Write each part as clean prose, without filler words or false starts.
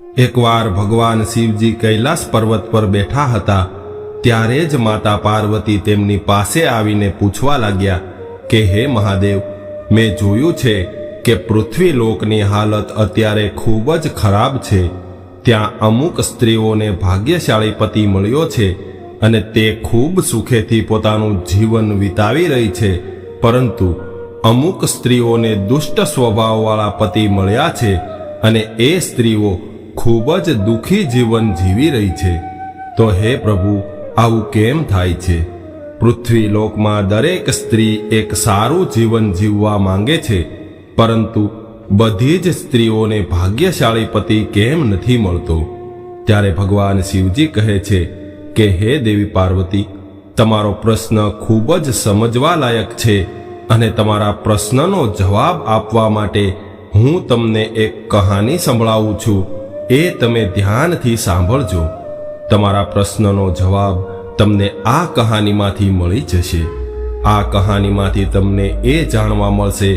એકવાર ભગવાન શિવજી કૈલાસ પર્વત પર બેઠા હતા ત્યારે જ માતા પાર્વતી તેમની પાસે આવીને પૂછવા લાગ્યા કે હે મહાદેવ, મેં જોયું છે કે પૃથ્વી લોકની હાલત અત્યારે ખૂબ જ ખરાબ છે. ત્યાં અમુક સ્ત્રીઓને ભાગ્યશાળી પતિ મળ્યો છે અને તે ખૂબ સુખેથી પોતાનું જીવન વિતાવી રહી છે, પરંતુ અમુક સ્ત્રીઓને દુષ્ટ સ્વભાવવાળા પતિ મળ્યા છે અને એ સ્ત્રીઓ ખૂબ જ દુઃખી જીવન જીવી રહી છે. તો હે પ્રભુ, આવું કેમ થાય છે? પૃથ્વી લોકમાં દરેક સ્ત્રી એક સારું જીવન જીવવા માંગે છે, પરંતુ બધી જ સ્ત્રીઓને ભાગ્યશાળી પતિ કેમ નથી મળતો? ત્યારે ભગવાન શિવજી કહે છે કે હે દેવી પાર્વતી, તમારો પ્રશ્ન ખૂબ જ સમજવા લાયક છે અને તમારા પ્રશ્નનો જવાબ આપવા માટે હું તમને એક કહાની સંભળાવું છું. એ તમે ધ્યાનથી સાંભળજો. તમારા પ્રશ્નનો જવાબ તમને આ કહાનીમાંથી મળી જશે. આ કહાનીમાંથી તમને એ જાણવા મળશે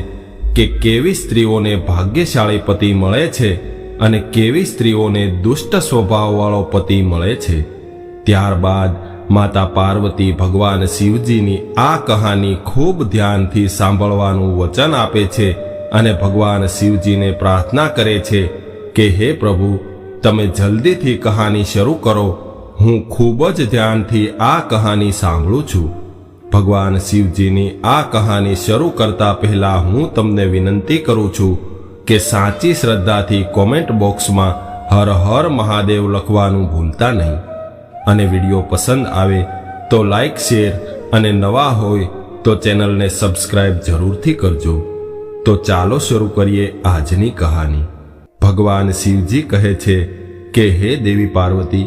કે કેવી સ્ત્રીઓને ભાગ્યશાળી પતિ મળે છે અને કેવી સ્ત્રીઓને દુષ્ટ સ્વભાવવાળો પતિ મળે છે. ત્યારબાદ માતા પાર્વતી ભગવાન શિવજીની આ કહાની ખૂબ ધ્યાનથી સાંભળવાનું વચન આપે છે અને ભગવાન શિવજીને પ્રાર્થના કરે છે કે હે પ્રભુ, તમે જલ્દીથી કહાની શરૂ કરો. હું ખૂબ જ ધ્યાનથી આ કહાની સાંભળું છું. ભગવાન શિવજીની આ કહાની શરૂ કરતા પહેલા હું તમને વિનંતી કરું છું કે સાચી શ્રદ્ધાથી કોમેન્ટ બોક્સમાં હર હર મહાદેવ લખવાનું ભૂલતા નહીં. અને વિડીયો પસંદ આવે તો લાઈક, શેર અને નવા હોય તો ચેનલને સબસ્ક્રાઇબ જરૂરથી કરજો. તો ચાલો શરૂ કરીએ આજની કહાની. ભગવાન શિવજી કહે છે કે હે દેવી પાર્વતી,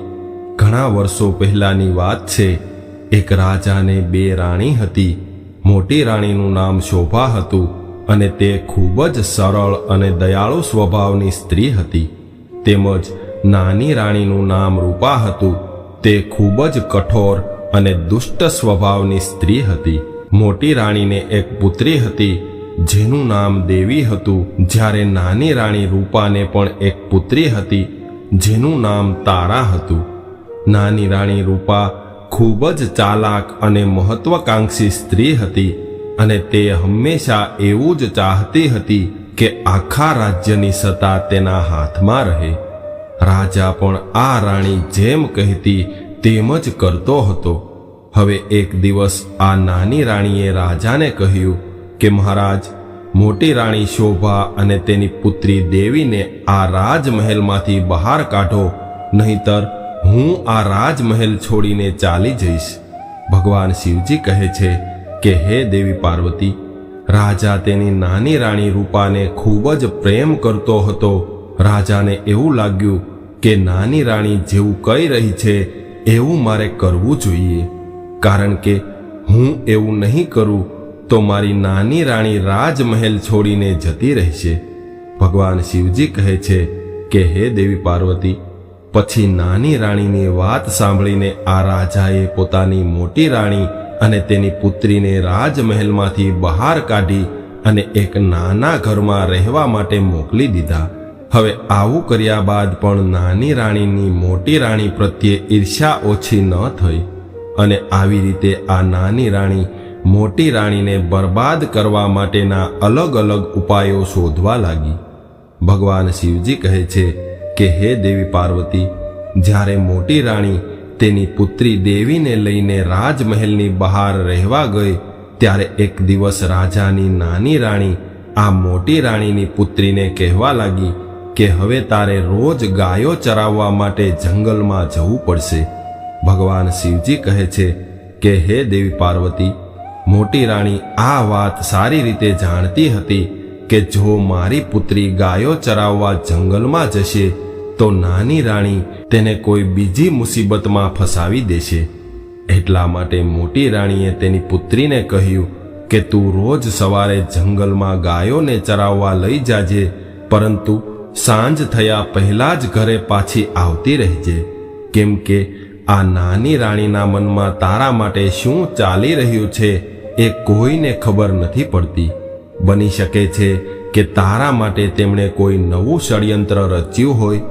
ઘણા વર્ષો પહેલાની વાત છે. એક રાજાને 2 રાણી હતી. મોટી રાણીનું નામ શોભા હતું અને તે ખૂબ જ સરળ અને દયાળુ સ્વભાવની સ્ત્રી હતી. તેમજ નાની રાણીનું નામ રૂપા હતું. તે ખૂબ જ કઠોર અને દુષ્ટ સ્વભાવની સ્ત્રી હતી. મોટી રાણીને એક પુત્રી હતી જેનું નામ દેવી હતું, જ્યારે નાની રાણી રૂપાને પણ એક પુત્રી હતી જેનું નામ તારા હતું. નાની રાણી રૂપા ખૂબ જ ચાલાક અને મહત્વાકાંક્ષી સ્ત્રી હતી અને તે હંમેશા એવું જ ચાહતી હતી કે આખા રાજ્યની સત્તા તેના હાથમાં રહે. રાજા પણ આ રાણી જેમ કહેતી તેમ જ કરતો હતો. હવે એક દિવસ આ નાની રાણીએ રાજાને કહ્યું કે મહારાજ, મોટી રાણી શોભા અને તેની પુત્રી દેવીને આ રાજમહેલમાંથી બહાર કાઢો, નહીંતર હું આ રાજમહેલ છોડીને ચાલી જઈશ. ભગવાન શિવજી કહે છે કે હે દેવી પાર્વતી, રાજા તેની નાની રાણી રૂપાને ખૂબ જ પ્રેમ કરતો હતો. રાજાને એવું લાગ્યું કે નાની રાણી જેવું કહી રહી છે એવું મારે કરવું જોઈએ, કારણ કે હું એવું નહીં કરું તો મારી નાની રાણી રાજમહેલ છોડીને જતી રહેશે. ભગવાન શિવજી કહે છે કે હે દેવી પાર્વતી, પછી નાની રાણીની વાત સાંભળીને આ રાજાએ પોતાની મોટી રાણી અને તેની પુત્રીને રાજમહેલમાંથી બહાર કાઢી અને એક નાના ઘરમાં રહેવા માટે મોકલી દીધા. હવે આવું કર્યા બાદ પણ નાની રાણીની મોટી રાણી પ્રત્યે ઈર્ષ્યા ઓછી ન થઈ અને આવી રીતે આ નાની રાણી મોટી રાણીને બરબાદ કરવા માટેના અલગ અલગ ઉપાયો શોધવા લાગી. ભગવાન શિવજી કહે છે કે હે દેવી પાર્વતી, જ્યારે મોટી રાણી તેની પુત્રી દેવીને લઈને રાજમહેલની બહાર રહેવા ગઈ ત્યારે એક દિવસ રાજાની નાની રાણી આ મોટી રાણીની પુત્રીને કહેવા લાગી કે હવે તારે રોજ ગાયો ચરાવવા માટે જંગલમાં જવું પડશે. ભગવાન શિવજી કહે છે કે હે દેવી પાર્વતી, મોટી રાણી આ વાત સારી રીતે જાણતી હતી કે જો મારી પુત્રી ગાયો ચરાવવા જંગલમાં જશે તો નાની રાણી તેને કોઈ બીજી મુસીબતમાં ફસાવી દેશે. એટલા માટે મોટી રાણીએ તેની પુત્રીને કહ્યું કે તું રોજ સવારે જંગલમાં ગાયોને ચરાવવા લઈ જાજે, પરંતુ સાંજ થયા પહેલા જ ઘરે પાછી આવતી રહેજે, કેમ કે આ નાની રાણીના મનમાં તારા માટે શું ચાલી રહ્યું છે એ કોઈને ખબર નથી પડતી. બની શકે છે કે તારા માટે તેમણે કોઈ નવું ષડયંત્ર રચ્યું હોય.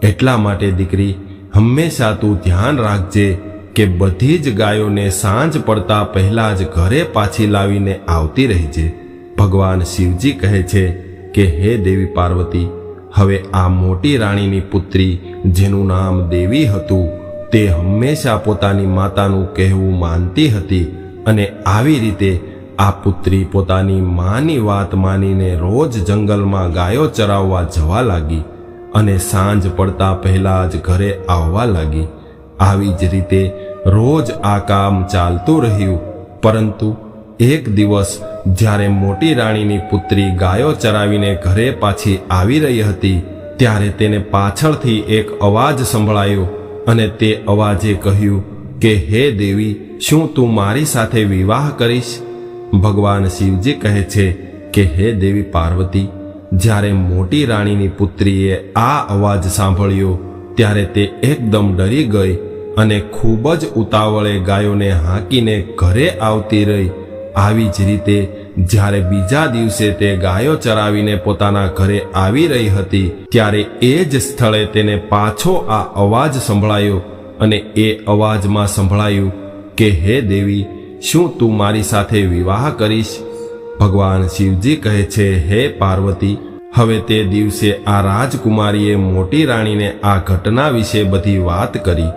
એટલા માટે દીકરી, હંમેશા તું ધ્યાન રાખજે કે બધી જ ગાયોને સાંજ પડતા પહેલા જ ઘરે પાછી લાવીને આવતી રહેજે. ભગવાન શિવજી કહે છે કે હે દેવી પાર્વતી, હવે આ મોટી રાણીની પુત્રી જેનું નામ દેવી હતું, તે હંમેશા પોતાની માતાનું કહેવું માનતી હતી અને આવી રીતે આ પુત્રી પોતાની માની વાત માનીને રોજ જંગલમાં ગાયો ચરાવવા જવા લાગી અને સાંજ પડતા પહેલા જ ઘરે આવવા લાગી. આવી જ રીતે રોજ આ કામ ચાલતું રહ્યું. પરંતુ એક દિવસ જ્યારે મોટી રાણીની પુત્રી ગાયો ચરાવીને ઘરે પાછી આવી રહી હતી, ત્યારે તેને પાછળથી એક અવાજ સંભળાયો અને તે અવાજે કહ્યું કે હે દેવી, શું તું મારી સાથે વિવાહ કરીશ? ભગવાન શિવજી કહે છે કે હે દેવી પાર્વતી, જ્યારે મોટી રાણીની પુત્રીએ આ અવાજ સાંભળ્યો ત્યારે તે એકદમ ડરી ગઈ અને ખૂબ જ ઉતાવળે ગાયોને હાંકીને ઘરે આવતી રહી. આવી જ રીતે જ્યારે બીજા દિવસે તે ગાયો ચરાવીને પોતાના ઘરે આવી રહી હતી, ત્યારે એ જ સ્થળે તેને પાછો આ અવાજ સંભળાયો અને એ અવાજમાં સંભળાયું કે હે દેવી, શું તું મારી સાથે વિવાહ કરીશ? ભગવાન શિવજી કહે છે હે પાર્વતી, હવે તે દિવસે આ રાજકુમારીએ મોટી રાણીને આ ઘટના વિશે બધી વાત કરી.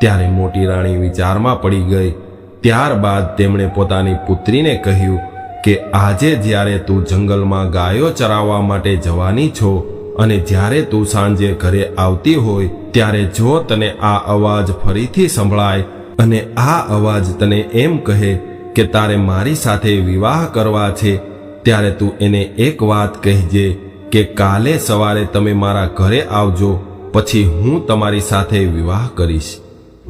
ત્યારે મોટી રાણી વિચારમાં પડી ગઈ. ત્યારબાદ તેમણે પોતાની પુત્રીને કહ્યું કે આજે જ્યારે તું જંગલમાં ગાયો ચરાવવા માટે જવાની છો અને જ્યારે તું સાંજે ઘરે આવતી હોય, ત્યારે જો તને આ અવાજ ફરીથી સંભળાય અને આ અવાજ તને એમ કહે કે તારે મારી સાથે વિવાહ કરવા છે, ત્યારે તું એને એક વાત કહેજે કે કાલે સવારે તમે મારા ઘરે આવજો, પછી હું તમારી સાથે વિવાહ કરીશ.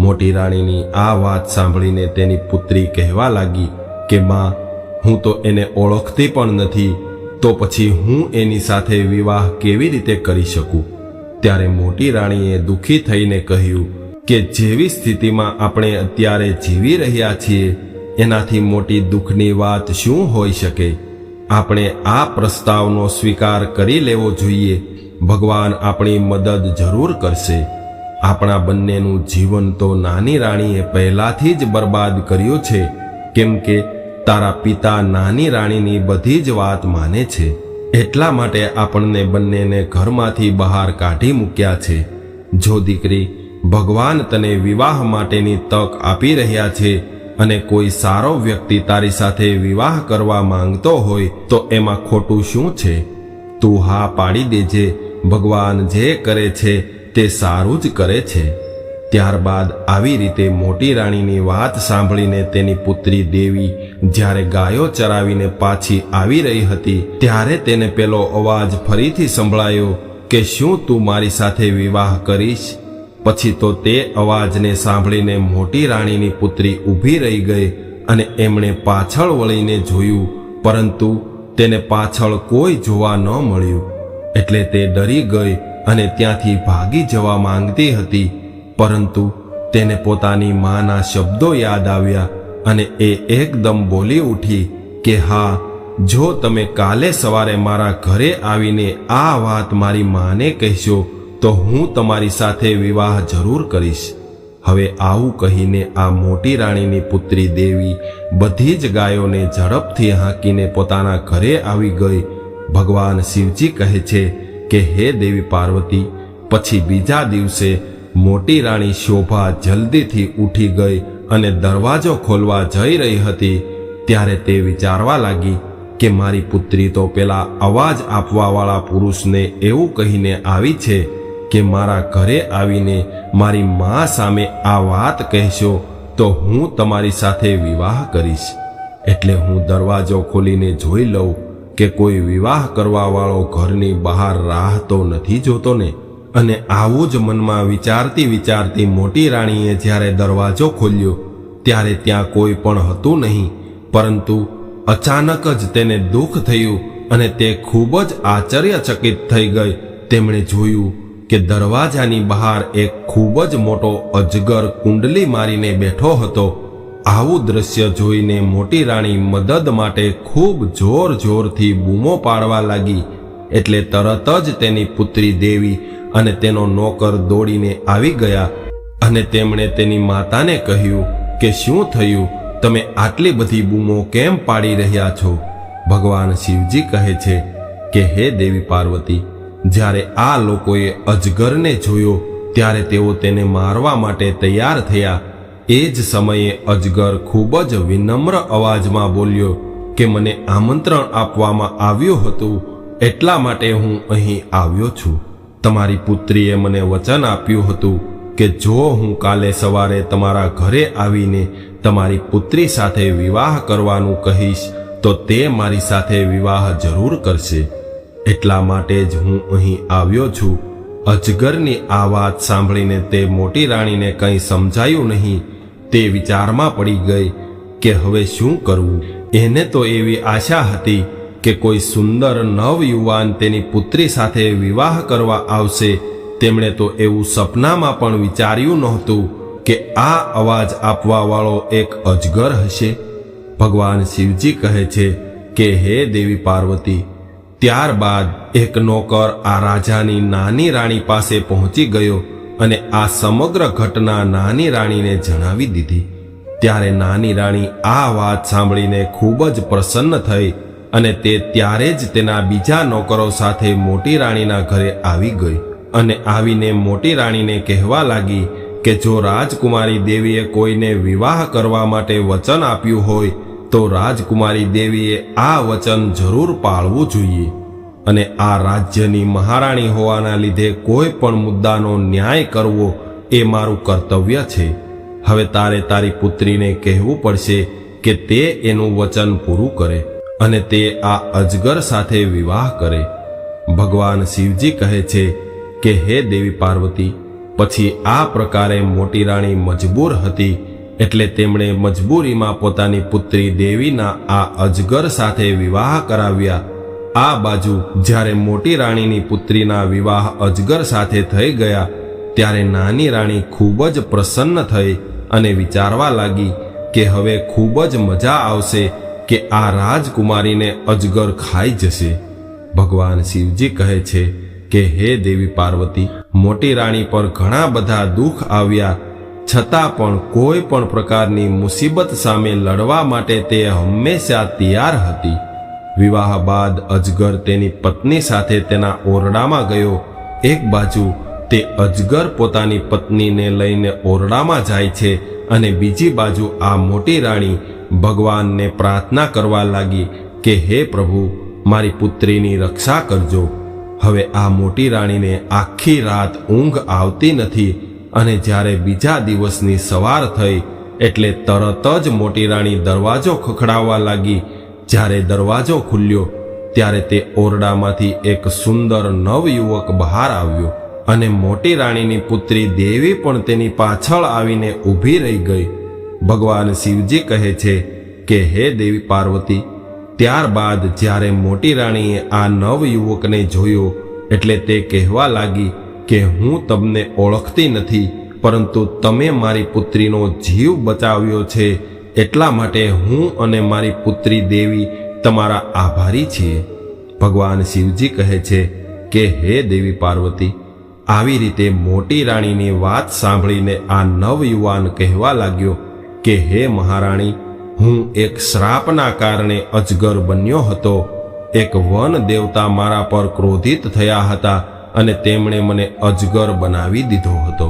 મોટી રાણીની આ વાત સાંભળીને તેની પુત્રી કહેવા લાગી કે માં, હું તો એને ઓળખતી પણ નથી, તો પછી હું એની સાથે વિવાહ કેવી રીતે કરી શકું? ત્યારે મોટી રાણીએ દુઃખી થઈને કહ્યું કે જેવી સ્થિતિમાં આપણે અત્યારે જીવી રહ્યા છીએ, એનાથી મોટી દુઃખની વાત શું હોઈ શકે? આપણે આ પ્રસ્તાવનો સ્વીકાર કરી લેવો જોઈએ. ભગવાન આપણી મદદ જરૂર કરશે. આપણા બંનેનું જીવન તો નાની રાણીએ પહેલાથી જ બરબાદ કર્યું છે, કેમ કે તારા પિતા નાની રાણીની બધી જ વાત માને છે. એટલા માટે આપણને બંનેને ઘરમાંથી બહાર કાઢી મૂક્યા છે. જો દીકરી, ભગવાન તને વિવાહ માટેની તક આપી રહ્યા છે અને કોઈ સારો વ્યક્તિ તારી સાથે વિવાહ કરવા માંગતો હોય તો એમાં ખોટું શું છે? તું હા પાડી દેજે. ભગવાન જે કરે છે તે સારું જ કરે છે. ત્યારબાદ આવી રીતે મોટી રાણીની વાત સાંભળીને તેની પુત્રી દેવી જ્યારે ગાયો ચરાવીને પાછી આવી રહી હતી, ત્યારે તેને પેલો અવાજ ફરીથી સંભળાયો કે શું તું મારી સાથે વિવાહ કરીશ? પછી તો તે અવાજને સાંભળીને મોટી રાણીની પુત્રી ઊભી રહી ગઈ અને એમણે પાછળ વળીને જોયું, પરંતુ તેને પાછળ કોઈ જોવા ન મળ્યું. એટલે તે ડરી ગઈ અને ત્યાંથી ભાગી જવા માંગતી હતી, પરંતુ તેને પોતાની માના શબ્દો યાદ આવ્યા અને એ એકદમ બોલી ઉઠી કે હા, જો તમે કાલે સવારે મારા ઘરે આવીને આ વાત મારી માને કહેશો તો હું તમારી સાથે વિવાહ જરૂર કરીશ. હવે આવું કહીને આ મોટી રાણીની પુત્રી દેવી બધી જ ગાયોને ઝડપથી હાંકીને પોતાના ઘરે આવી ગઈ. ભગવાન શિવજી કહે છે કે હે દેવી પાર્વતી, પછી બીજા દિવસે મોટી રાણી શોભા જલ્દીથી ઉઠી ગઈ અને દરવાજો ખોલવા જઈ રહી હતી. ત્યારે તે વિચારવા લાગી કે મારી પુત્રી તો પેલા અવાજ આપવાવાળા પુરુષને એવું કહીને આવી છે કે મારા ઘરે આવીને મારી મા સામે આ વાત કહેશો તો હું તમારી સાથે વિવાહ કરીશ. એટલે હું દરવાજો ખોલીને જોઈ લઉં કે કોઈ વિવાહ કરવાવાળો ઘરની બહાર રાહ તો નથી જોતો ને. અને આવું જ મનમાં વિચારતી વિચારતી મોટી રાણીએ જ્યારે દરવાજો ખોલ્યો ત્યારે ત્યાં કોઈ પણ હતું નહીં, પરંતુ અચાનક જ તેને દુઃખ થયું અને તે ખૂબ જ આશ્ચર્યચકિત થઈ ગઈ. તેમણે જોયું કે દરવાજાની બહાર એક ખૂબ જ મોટો અજગર કુંડલી મારીને બેઠો હતો. આવું દ્રશ્ય જોઈને મોટી રાણી મદદ માટે ખૂબ જોર જોરથી બૂમો પાડવા લાગી એટલે તરત જ તેની પુત્રી દેવી અને તેનો નોકર દોડીને આવી ગયા અને તેમણે તેની માતાને કહ્યું કે શું થયું, તમે આટલી બધી બૂમો કેમ પાડી રહ્યા છો? ભગવાન શિવજી કહે છે કે હે દેવી પાર્વતી, જ્યારે આ લોકોએ અજગરને જોયો ત્યારે તેઓ તેને મારવા માટે તૈયાર થયા. એ જ સમયે અજગર ખૂબ જ વિનમ્ર અવાજમાં બોલ્યો કે મને આમંત્રણ આપવામાં આવ્યું હતું, એટલા માટે હું અહીં આવ્યો છું. તમારી પુત્રીએ મને વચન આપ્યું હતું કે જો હું કાલે સવારે તમારા ઘરે આવીને તમારી પુત્રી સાથે વિવાહ કરવાનું કહીશ તો તે મારી સાથે વિવાહ જરૂર કરશે. એટલા માટે જ હું અહીં આવ્યો છું. અજગરની આ વાત સાંભળીને તે મોટી રાણીને કંઈ સમજાયું નહીં. તે વિચારમાં પડી ગઈ કે હવે શું કરવું. એને તો એવી આશા હતી કે કોઈ સુંદર નવયુવાન તેની પુત્રી સાથે વિવાહ કરવા આવશે. તેમણે તો એવું સપનામાં પણ વિચાર્યું નહોતું કે આ અવાજ આપવાવાળો એક અજગર હશે. ભગવાન શિવજી કહે છે કે હે દેવી પાર્વતી, ત્યારબાદ એક નોકર આ રાજાની નાની રાણી પાસે પહોંચી ગયો અને આ સમગ્ર ઘટના નાની રાણીને જણાવી દીધી. ત્યારે નાની રાણી આ વાત સાંભળીને ખૂબ જ પ્રસન્ન થઈ અને તે ત્યારે જ તેના બીજા નોકરો સાથે મોટી રાણીના ઘરે આવી ગઈ અને આવીને મોટી રાણીને કહેવા લાગી કે જો રાજકુમારી દેવીએ કોઈને વિવાહ કરવા માટે વચન આપ્યું હોય તો રાજકુમારી દેવીએ આ વચન જરૂર પાળવું જોઈએ અને આ રાજ્યની મહારાણી હોવાના લીધે કોઈ પણ મુદ્દાનો ન્યાય કરવો એ મારું કર્તવ્ય છે. હવે તારે તારી પુત્રીને કહેવું પડશે કે તે એનું વચન પૂરું કરે અને તે આ અજગર સાથે વિવાહ કરે. ભગવાન શિવજી કહે છે કે હે દેવી પાર્વતી, પછી આ પ્રકારે મોટી રાણી મજબૂર હતી એટલે તેમણે મજબૂરીમાં પોતાની પુત્રી દેવીના આ અજગર સાથે વિવાહ કરાવ્યા. આ બાજુ જ્યારે મોટી રાણીની પુત્રીના વિવાહ અજગર સાથે થઈ ગયા ત્યારે નાની રાણી ખૂબ જ પ્રસન્ન થઈ અને વિચારવા લાગી કે હવે ખૂબ જ મજા આવશે કે આ રાજકુમારીને અજગર ખાઈ જશે. ભગવાન શિવજી કહે છે કે હે દેવી પાર્વતી, મોટી રાણી પર ઘણા બધા દુઃખ આવ્યા છતાં પણ કોઈ પણ પ્રકારની મુસીબત સામે લડવા માટે તે હંમેશા તૈયાર હતી. વિવાહ બાદ અજગર તેની પત્ની સાથે તેના ઓરડામાં ગયો. એક બાજુ તે અજગર પોતાની પત્નીને લઈને ઓરડામાં જાય છે અને બીજી બાજુ આ મોટી રાણી ભગવાનને પ્રાર્થના કરવા લાગી કે હે પ્રભુ, મારી પુત્રીની રક્ષા કરજો. હવે આ મોટી રાણીને આખી રાત ઊંઘ આવતી નથી અને જ્યારે બીજા દિવસની સવાર થઈ એટલે તરત જ મોટી રાણી દરવાજો ખખડાવવા લાગી. જ્યારે દરવાજો ખુલ્યો ત્યારે તે ઓરડામાંથી એક સુંદર નવયુવક બહાર આવ્યો અને મોટી રાણીની પુત્રી દેવી પણ તેની પાછળ આવીને ઊભી રહી ગઈ. ભગવાન શિવજી કહે છે કે હે દેવી પાર્વતી, ત્યારબાદ જ્યારે મોટી રાણીએ આ નવયુવકને જોયો એટલે તે કહેવા લાગી કે હું તમને ઓળખતી નથી, પરંતુ તમે મારી પુત્રીનો જીવ બચાવ્યો છે એટલા માટે હું અને મારી પુત્રી દેવી તમારા આભારી છીએ. ભગવાન શિવજી કહે છે કે હે દેવી પાર્વતી, આવી રીતે મોટી રાણીની વાત સાંભળીને આ નવયુવાન કહેવા લાગ્યો કે હે મહારાણી, હું એક શ્રાપના કારણે અજગર બન્યો હતો. એક વન દેવતા મારા પર ક્રોધિત થયા હતા અને તેમણે મને અજગર બનાવી દીધો હતો,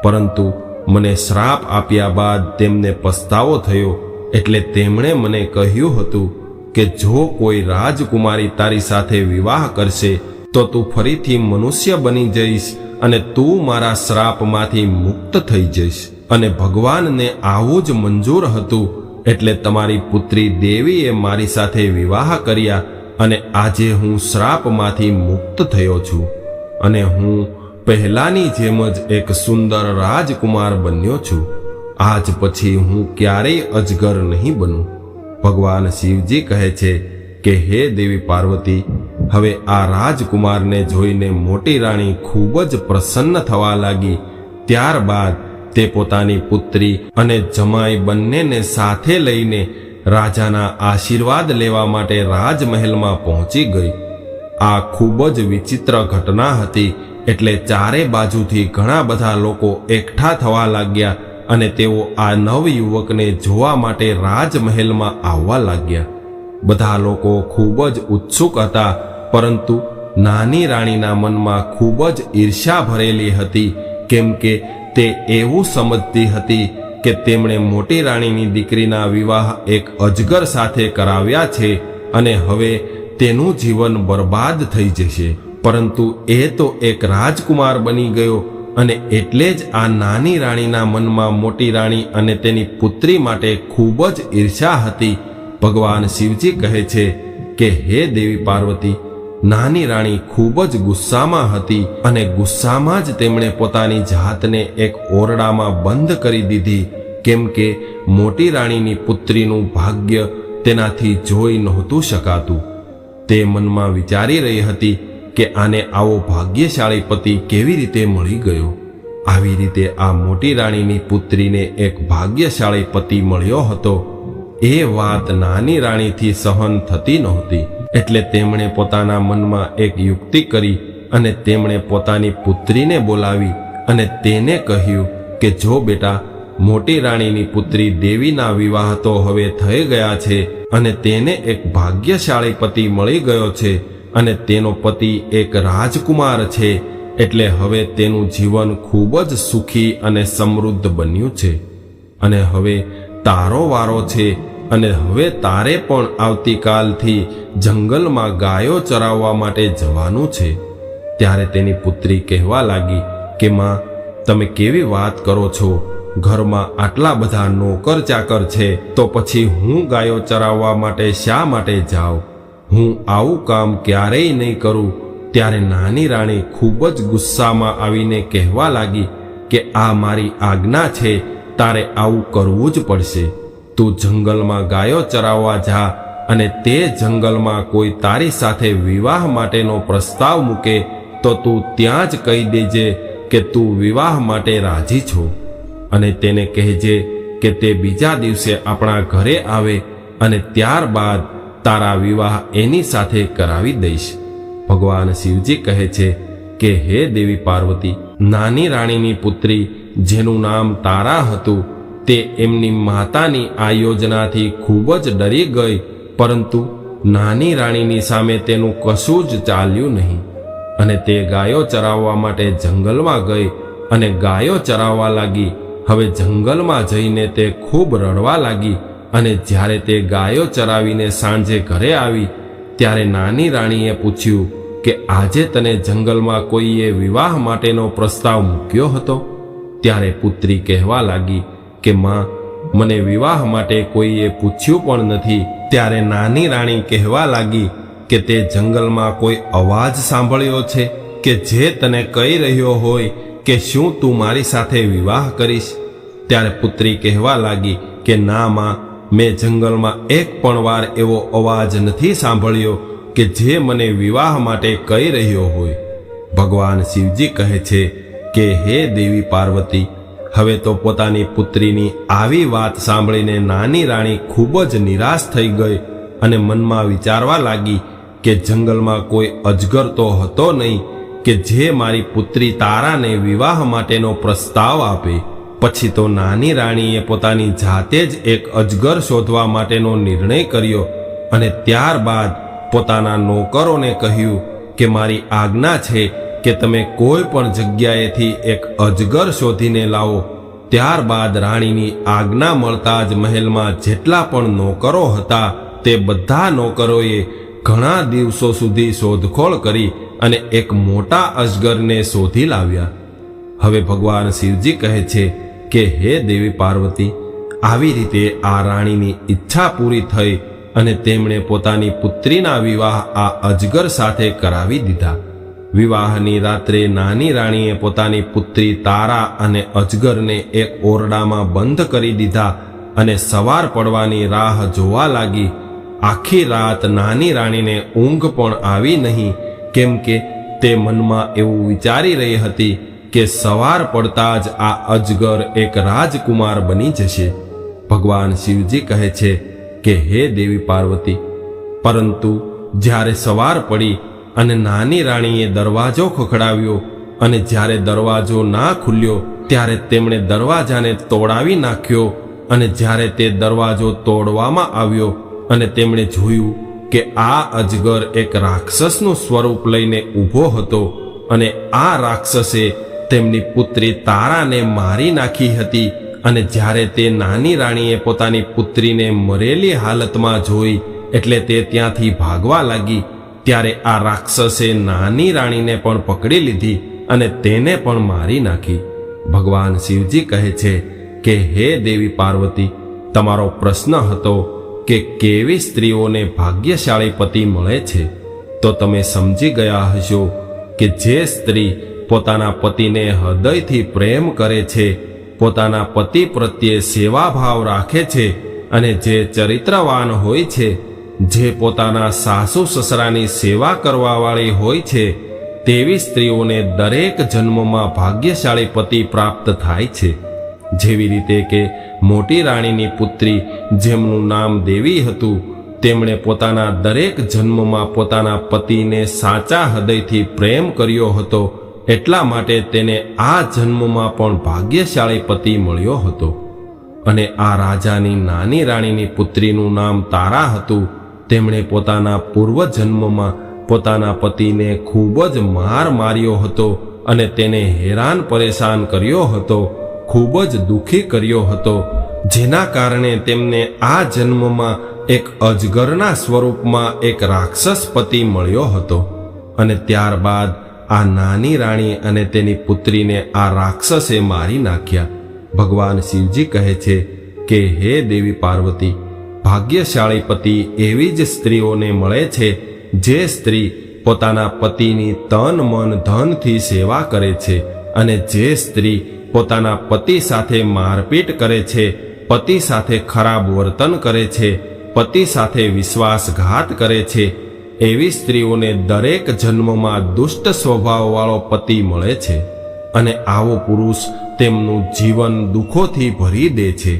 પરંતુ મને શ્રાપ આપ્યા બાદ તેમને પસ્તાવો થયો એટલે તેમણે મને કહ્યું હતું કે જો કોઈ રાજકુમારી તારી સાથે વિવાહ કરશે તો તું ફરીથી મનુષ્ય બની જઈશ અને તું મારા શ્રાપમાંથી મુક્ત થઈ જઈશ. અને ભગવાનને આવું જ મંજૂર હતું એટલે તમારી પુત્રી દેવીએ મારી સાથે વિવાહ કર્યા અને આજે હું શ્રાપમાંથી મુક્ત થયો છું અને હું પહેલાની જેમ જ એક સુંદર રાજકુમાર બન્યો છું. આજ પછી હું ક્યારેય અજગર નહીં બનું. ભગવાન શિવજી કહે છે કે હે દેવી પાર્વતી, હવે આ રાજકુમારને જોઈને મોટી રાણી ખૂબ જ પ્રસન્ન થવા લાગી. ત્યારબાદ તે પોતાની પુત્રી અને જમાઈ બંનેને સાથે લઈને રાજાના આશીર્વાદ લેવા માટે રાજમહેલમાં પહોંચી ગઈ. આ ખૂબ જ વિચિત્ર ઘટના હતી, એટલે ચારે બાજુથી ઘણા બધા લોકો એકઠા થવા લાગ્યા અને તેઓ આ નવયુવકને જોવા માટે રાજમહેલમાં આવવા લાગ્યા. બધા લોકો ખૂબ જ ઉત્સુક હતા, પરંતુ નાની રાણીના મનમાં ખૂબ જ ઈર્ષ્યા ભરેલી હતી, કેમ કે તે એવું સમજતી હતી કે તેમણે મોટી રાણીની દીકરીના વિવાહ એક અજગર સાથે કરાવ્યા છે અને હવે તેનું જીવન બરબાદ થઈ જશે. પરંતુ એ તો એક રાજકુમાર બની ગયો અને એટલે જ આ નાની રાણીના મનમાં મોટી રાણી અને તેની પુત્રી માટે ખૂબ જ ઈર્ષ્યા હતી. ભગવાન શિવજી કહે છે કે હે દેવી પાર્વતી, નાની રાણી ખૂબ જ ગુસ્સામાં હતી અને ગુસ્સામાં જ તેમણે પોતાની જાતને એક ઓરડામાં બંધ કરી દીધી, કેમ કે મોટી રાણીની પુત્રીનું ભાગ્ય તેનાથી જોઈ નહોતું શકાતું. તે મનમાં વિચારી રહી હતી કે આને આવો ભાગ્યશાળી પતિ કેવી રીતે મળી ગયો. આવી રીતે આ મોટી રાણીની પુત્રીને એક ભાગ્યશાળી પતિ મળ્યો હતો. એ વાત નાની રાણીથી સહન થતી નહોતી, એટલે તેમણે પોતાના મનમાં એક યુક્તિ કરી અને તેમણે પોતાની પુત્રીને બોલાવી અને તેને કહ્યું કે જો બેટા, મોટી રાણીની પુત્રી દેવીના વિવાહ તો હવે થઈ ગયા છે અને તેને એક ભાગ્યશાળી પતિ મળી ગયો છે અને તેનો પતિ એક રાજકુમાર છે, એટલે હવે તેનું જીવન ખૂબ જ સુખી અને સમૃદ્ધ બન્યું છે. અને હવે તારો વારો છે અને હવે તારે પણ આવતીકાલથી જંગલમાં ગાયો ચરાવવા માટે જવાનું છે. ત્યારે તેની પુત્રી કહેવા લાગી કે માં, તમે કેવી વાત કરો છો? ઘરમાં આટલા બધા નોકર ચાકર છે, તો પછી હું ગાયો ચરાવવા માટે શા માટે જાઉં? હું આવું કામ ક્યારેય નહીં કરું. ત્યારે નાની રાણી ખૂબ જ ગુસ્સામાં આવીને કહેવા લાગી કે આ મારી આજ્ઞા છે, તારે આવું કરવું જ પડશે. તું જંગલમાં ગાયો ચરાવવા જા અને તે જંગલમાં કોઈ તારી સાથે વિવાહ માટેનો પ્રસ્તાવ મૂકે તો તું ત્યાં જ કહી દેજે કે તું વિવાહ માટે રાજી છો, અને તેને કહેજે કે તે બીજા દિવસે આપણા ઘરે આવે અને ત્યારબાદ તારા વિવાહ એની સાથે કરાવી દઈશ. ભગવાન શિવજી કહે છે કે હે દેવી પાર્વતી, નાની રાણીની પુત્રી જેનું નામ તારા હતું, તે એમની માતાની આ યોજનાથી ખૂબ જ ડરી ગઈ, પરંતુ નાની રાણીની સામે તેનું કશું જ ચાલ્યું નહીં અને તે ગાયો ચરાવવા માટે જંગલમાં ગઈ અને ગાયો ચરાવવા લાગી. હવે જંગલમાં જઈને તે ખૂબ રડવા લાગી અને જ્યારે તે ગાયો ચરાવીને સાંજે ઘરે આવી ત્યારે નાની રાણીએ પૂછ્યું કે આજે તને જંગલમાં કોઈએ વિવાહ માટેનો પ્રસ્તાવ મૂક્યો હતો? ત્યારે પુત્રી કહેવા લાગી કે માં, મને વિવાહ માટે કોઈએ પૂછ્યું પણ નથી. ત્યારે નાની રાણી કહેવા લાગી કે તે જંગલમાં કોઈ અવાજ સાંભળ્યો છે કે જે તને કહી રહ્યો હોય કે શું તું મારી સાથે વિવાહ કરીશ? ત્યારે પુત્રી કહેવા લાગી કે ના માં, મેં જંગલમાં એક પણ વાર એવો અવાજ નથી સાંભળ્યો કે જે મને વિવાહ માટે કહી રહ્યો હોય. ભગવાન શિવજી કહે છે કે હે દેવી પાર્વતી, હવે તો પોતાની પુત્રીની આવી વાત સાંભળીને નાની રાણી ખૂબ જ નિરાશ થઈ ગઈ અને મનમાં વિચારવા લાગી કે જંગલમાં કોઈ અજગર તો હતો નહીં કે જે મારી પુત્રી તારાને વિવાહ માટેનો પ્રસ્તાવ આપે. પછી તો નાની રાણીએ પોતાની જાતે જ એક અજગર શોધવા માટેનો નિર્ણય કર્યો અને ત્યારબાદ પોતાના નોકરોને કહ્યું કે મારી આજ્ઞા છે કે તમે કોઈ પણ જગ્યાએથી એક અજગર શોધીને લાવો. ત્યારબાદ રાણીની આજ્ઞા મળતા જ મહેલમાં જેટલા પણ નોકરો હતા તે બધા નોકરોએ ઘણા દિવસો સુધી શોધખોળ કરી અને એક મોટા અજગરને શોધી લાવ્યા. હવે ભગવાન શિવજી કહે છે કે હે દેવી પાર્વતી, આવી રીતે આ રાણીની ઈચ્છા પૂરી થઈ અને તેમણે પોતાની પુત્રીના વિવાહ આ અજગર સાથે કરાવી દીધા. વિવાહની રાત્રે નાની રાણીએ પોતાની પુત્રી તારા અને અજગરને એક ઓરડામાં બંધ કરી દીધા અને સવાર પડવાની રાહ જોવા લાગી. આખી રાત નાની રાણીને ઊંઘ પણ આવી નહીં, કેમ કે તે મનમાં એવું વિચારી રહી હતી કે સવાર પડતા જ આ અજગર એક રાજકુમાર બની જશે. ભગવાન શિવજી કહે છે કે હે દેવી પાર્વતી, પરંતુ જ્યારે સવાર પડી અને નાની રાણીએ દરવાજો ખખડાવ્યો, અને જ્યારે દરવાજો ના ખુલ્યો ત્યારે તેમણે દરવાજાને તોડાવી નાખ્યો. અને જ્યારે તે દરવાજો તોડવામાં આવ્યો અને તેમણે જોયું કે આ અજગર એક રાક્ષસનું સ્વરૂપ લઈને ઊભો હતો, અને આ રાક્ષસે તેમની પુત્રી તારાને મારી નાખી હતી. અને જ્યારે તે નાની રાણીએ પોતાની પુત્રીને મરેલી હાલતમાં જોઈ એટલે તે ત્યાંથી ભાગવા લાગી, ત્યારે આ રાક્ષસે નાની રાણીને પણ પકડી લીધી અને તેને પણ મારી નાખી. ભગવાન શિવજી કહે છે કે હે દેવી પાર્વતી, તમારો પ્રશ્ન હતો કે કેવી સ્ત્રીઓને ભાગ્યશાળી પતિ મળે છે, તો તમે સમજી ગયા હશો કે જે સ્ત્રી પોતાના પતિને હૃદયથી પ્રેમ કરે છે, પોતાના પતિ પ્રત્યે સેવાભાવ રાખે છે, અને જે ચરિત્રવાન હોય છે, જે પોતાના સાસુ સસરાની સેવા કરવાવાળી હોય છે, તેવી સ્ત્રીઓને દરેક જન્મમાં ભાગ્યશાળી પતિ પ્રાપ્ત થાય છે. જેવી રીતે કે મોટી રાણીની પુત્રી જેમનું નામ દેવી હતું, તેમણે પોતાના દરેક જન્મમાં પોતાના પતિને સાચા હૃદયથી પ્રેમ કર્યો હતો, એટલા માટે તેને આ જન્મમાં પણ ભાગ્યશાળી પતિ મળ્યો હતો. અને આ રાજાની નાની રાણીની પુત્રીનું નામ તારા હતું. તેમણે પોતાના પૂર્વજન્મમાં પોતાના પતિને ખૂબ જ માર માર્યો હતો અને તેને હેરાન પરેશાન કર્યો હતો, ખૂબ જ દુઃખી કર્યો હતો, જેના કારણે તેમને આ જન્મમાં એક અજગરના સ્વરૂપમાં એક રાક્ષસ પતિ મળ્યો હતો. અને ત્યારબાદ આ નાની રાણી અને તેની પુત્રીને આ રાક્ષસે મારી નાખ્યા. ભગવાન શિવજી કહે છે કે હે દેવી પાર્વતી, ભાગ્યશાળી પતિ એવી જ સ્ત્રીઓને મળે છે જે સ્ત્રી પોતાના પતિની તન મન ધનથી સેવા કરે છે, અને જે સ્ત્રી પોતાના પતિ સાથે મારપીટ કરે છે, પતિ સાથે ખરાબ વર્તન કરે છે, પતિ સાથે વિશ્વાસઘાત કરે છે, એવી સ્ત્રીઓને દરેક જન્મમાં દુષ્ટ સ્વભાવવાળો પતિ મળે છે. અને આવો પુરુષ તેમનું જીવન દુઃખોથી ભરી દે છે.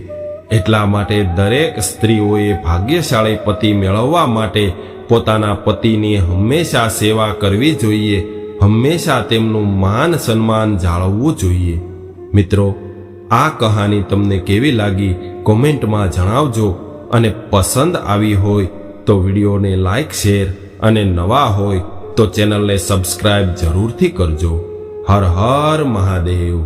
એટલા માટે દરેક સ્ત્રીઓએ ભાગ્યશાળી પતિ મેળવવા માટે પોતાના પતિની હંમેશા સેવા કરવી જોઈએ, હંમેશા તેમનું માન સન્માન જાળવવું જોઈએ. મિત્રો, આ કહાની તમને કેવી લાગી કોમેન્ટમાં જણાવજો, અને પસંદ આવી હોય તો વિડીયોને લાઈક, શેર, અને નવા હોય તો ચેનલને સબસ્ક્રાઇબ જરૂરથી કરજો. હર હર મહાદેવ.